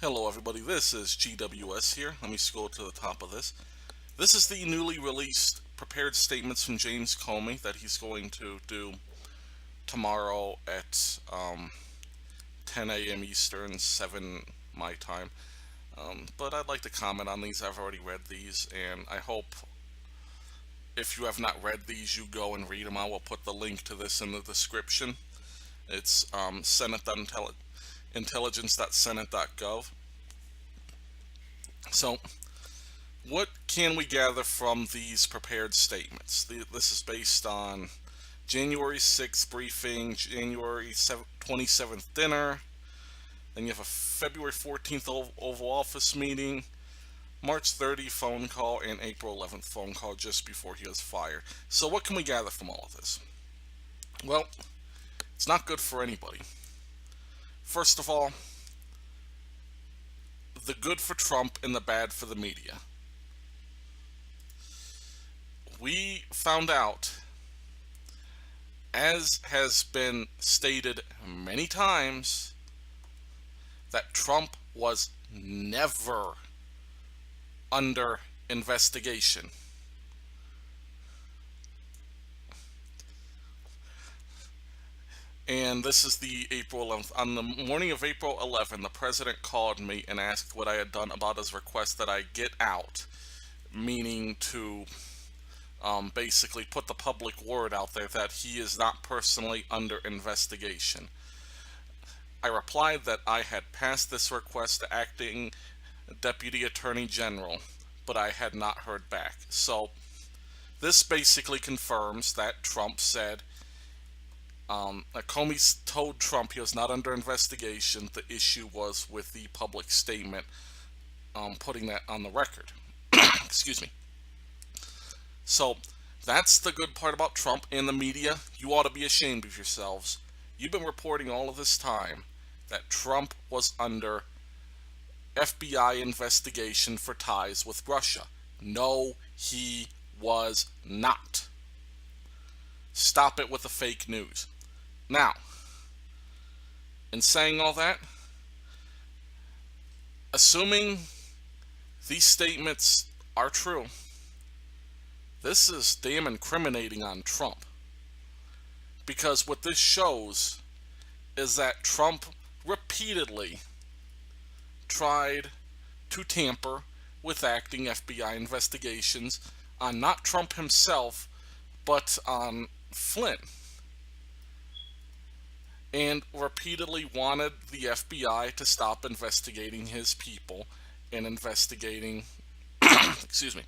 Hello everybody, this is GWS here. Let me scroll to the top of this. This is the newly released prepared statements from James Comey that he's going to do tomorrow at 10 a.m. Eastern, 7 my time. But I'd like to comment on these. I've already read these, and I hope if you have not read these, you go and read them. I will put the link to this in the description. It's intelligence.senate.gov. So, what can we gather from these prepared statements? This is based on January 6th briefing, January 27th dinner, then you have a February 14th Oval Office meeting, March 30th phone call, and April 11th phone call just before he was fired. So what can we gather from all of this? Well, it's not good for anybody. First of all, the good for Trump and the bad for the media. We found out, as has been stated many times, that Trump was never under investigation. And this is the April 11th. On the morning of April 11th, the president called me and asked what I had done about his request that I get out, meaning to basically put the public word out there that he is not personally under investigation. I replied that I had passed this request to acting Deputy Attorney General, but I had not heard back. So this basically confirms that Trump said that Comey told Trump he was not under investigation. The issue was with the public statement, putting that on the record. Excuse me. So that's the good part about Trump and the media. You ought to be ashamed of yourselves. You've been reporting all of this time that Trump was under FBI investigation for ties with Russia. No, he was not. Stop it with the fake news. Now, in saying all that, assuming these statements are true, this is damn incriminating on Trump. Because what this shows is that Trump repeatedly tried to tamper with acting FBI investigations on not Trump himself, but on Flynn. And repeatedly wanted the FBI to stop investigating his people and investigating, excuse me,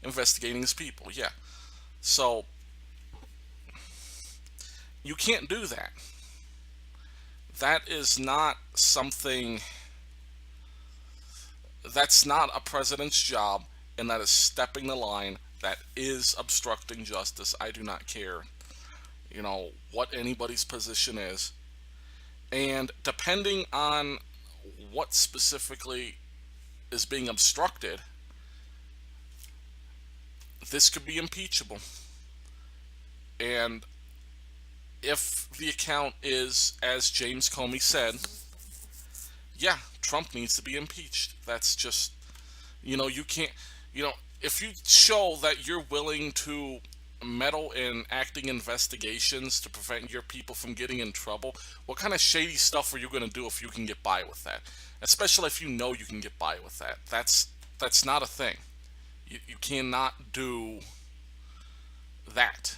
investigating his people, yeah. So, you can't do that. That is not something, that's not a president's job, and that is stepping the line. That is obstructing justice. I do not care, what anybody's position is. And depending on what specifically is being obstructed, this could be impeachable. And if the account is as James Comey said, yeah, Trump needs to be impeached. That's just, you can't, if you show that you're willing to meddle in acting investigations to prevent your people from getting in trouble, what kind of shady stuff are you going to do if you can get by with that? Especially if you know you can get by with that. That's not a thing. You cannot do that.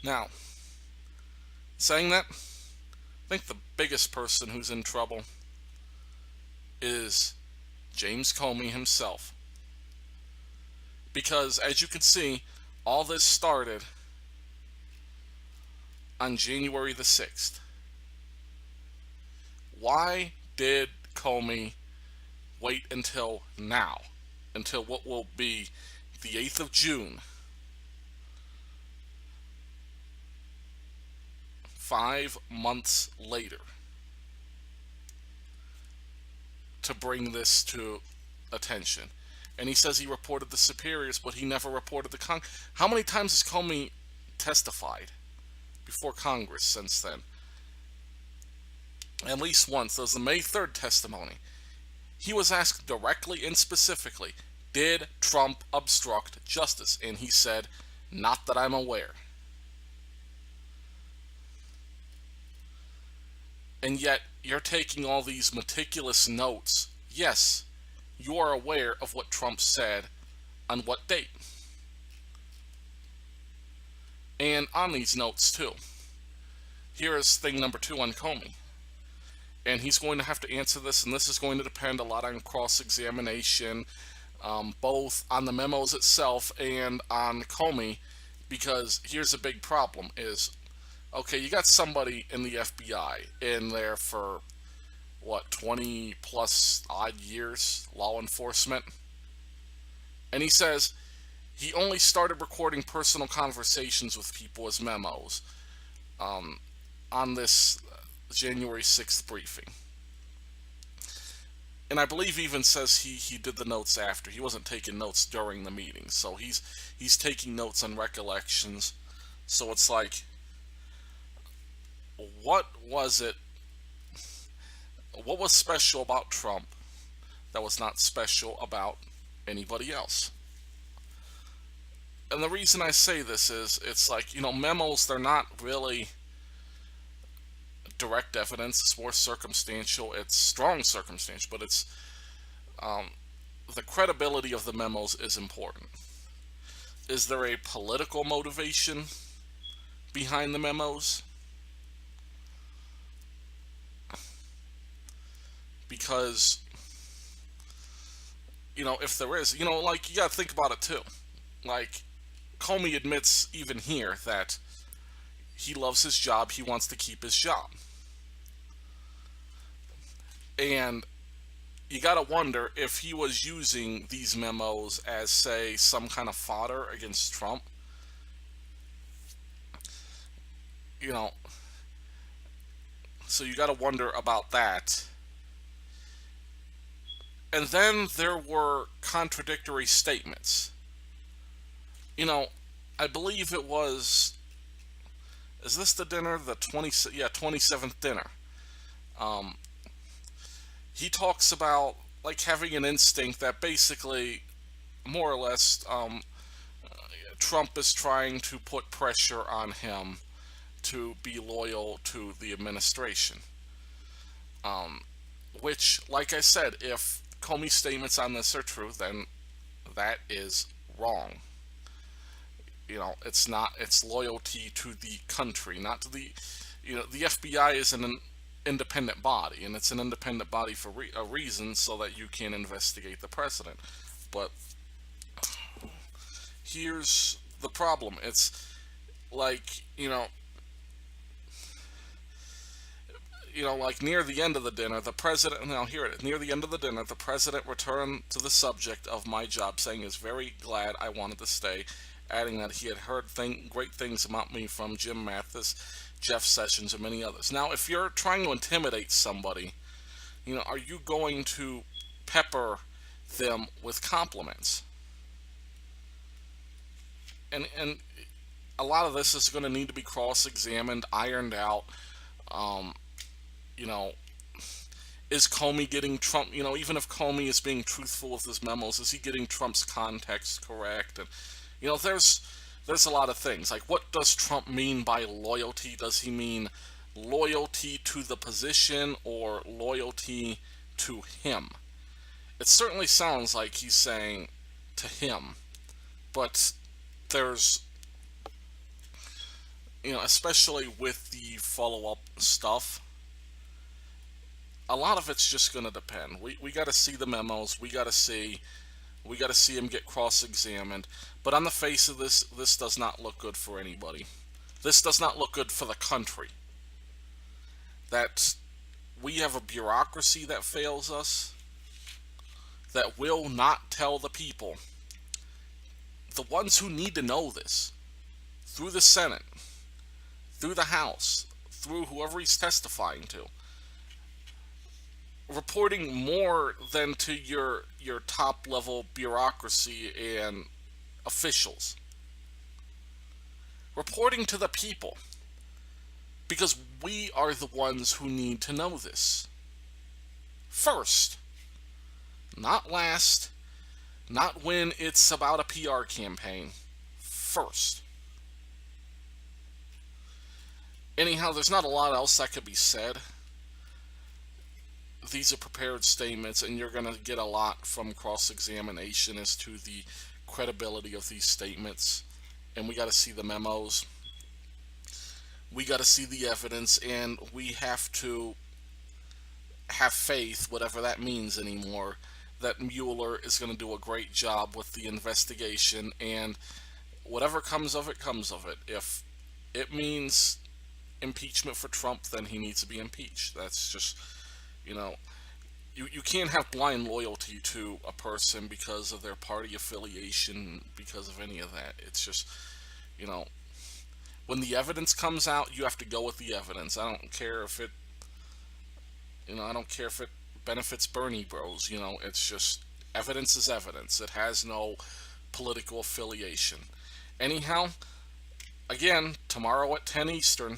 Now, saying that, I think the biggest person who's in trouble is James Comey himself. Because, as you can see, all this started on January the 6th. Why did Comey wait until now? Until what will be the 8th of June? 5 months later. To bring this to attention. And he says he reported the superiors, but he never reported the How many times has Comey testified before Congress since then? at least once. There's the May 3rd testimony. He was asked directly and specifically, did Trump obstruct justice? And he said, not that I'm aware. And yet, you're taking all these meticulous notes. Yes, you are aware of what Trump said on what date. And on these notes, too. Here is thing number 2 on Comey. And he's going to have to answer this, and this is going to depend a lot on cross-examination, both on the memos itself and on Comey, because here's a big problem is, okay, you got somebody in the FBI in there for, what, 20 plus odd years, law enforcement, and he says he only started recording personal conversations with people as memos on this January 6th briefing. And I believe even says he did the notes after. He wasn't taking notes during the meeting. So he's taking notes on recollections. So it's like, what was it? What was special about Trump that was not special about anybody else? And the reason I say this is, it's like, memos, they're not really direct evidence. It's more circumstantial. It's strong circumstantial, but it's the credibility of the memos is important. Is there a political motivation behind the memos? Because if there is, like, you gotta think about it too. Like, Comey admits even here that he loves his job, he wants to keep his job. And you gotta wonder if he was using these memos as, say, some kind of fodder against Trump. So you gotta wonder about that. And then there were contradictory statements. I believe it was, is this the dinner? The 27th dinner. He talks about, like, having an instinct that basically, more or less, Trump is trying to put pressure on him to be loyal to the administration. Which, like I said, if Comey's statements on this are true, then that is wrong. It's not, it's loyalty to the country, not to the, the FBI is an independent body, and it's an independent body for a reason, so that you can investigate the president. But here's the problem. It's like, like near the end of the dinner, the president, now here it is, near the end of the dinner, the president returned to the subject of my job, saying he's very glad I wanted to stay, adding that he had heard great things about me from Jim Mathis, Jeff Sessions, and many others. Now, if you're trying to intimidate somebody, are you going to pepper them with compliments? And a lot of this is going to need to be cross-examined, ironed out. Is Comey getting Trump, even if Comey is being truthful with his memos, is he getting Trump's context correct? And, there's a lot of things. Like, what does Trump mean by loyalty? Does he mean loyalty to the position or loyalty to him? It certainly sounds like he's saying to him, but there's, especially with the follow-up stuff, a lot of it's just going to depend. We got to see the memos. We got to see him get cross-examined. But on the face of this does not look good for anybody. This does not look good for the country. That we have a bureaucracy that fails us, that will not tell the people, the ones who need to know this, through the Senate, through the House, through whoever he's testifying to, reporting more than to your top level bureaucracy and officials. Reporting to the people. Because we are the ones who need to know this. First, not last, not when it's about a PR campaign. First. Anyhow, there's not a lot else that could be said. These are prepared statements, and you're going to get a lot from cross-examination as to the credibility of these statements. And we got to see the memos. We got to see the evidence, and we have to have faith, whatever that means anymore, that Mueller is going to do a great job with the investigation, and whatever comes of it, comes of it. If it means impeachment for Trump, then he needs to be impeached. That's just, you know, you can't have blind loyalty to a person because of their party affiliation, because of any of that. It's just, you know, when the evidence comes out, you have to go with the evidence. I don't care if it, I don't care if it benefits Bernie Bros. It's just evidence is evidence. It has no political affiliation. Anyhow, again, tomorrow at 10 Eastern,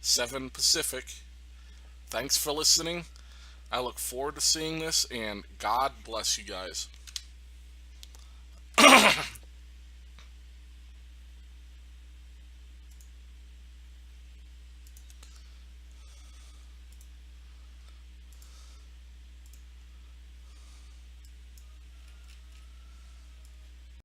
7 Pacific. Thanks for listening. I look forward to seeing this, and God bless you guys.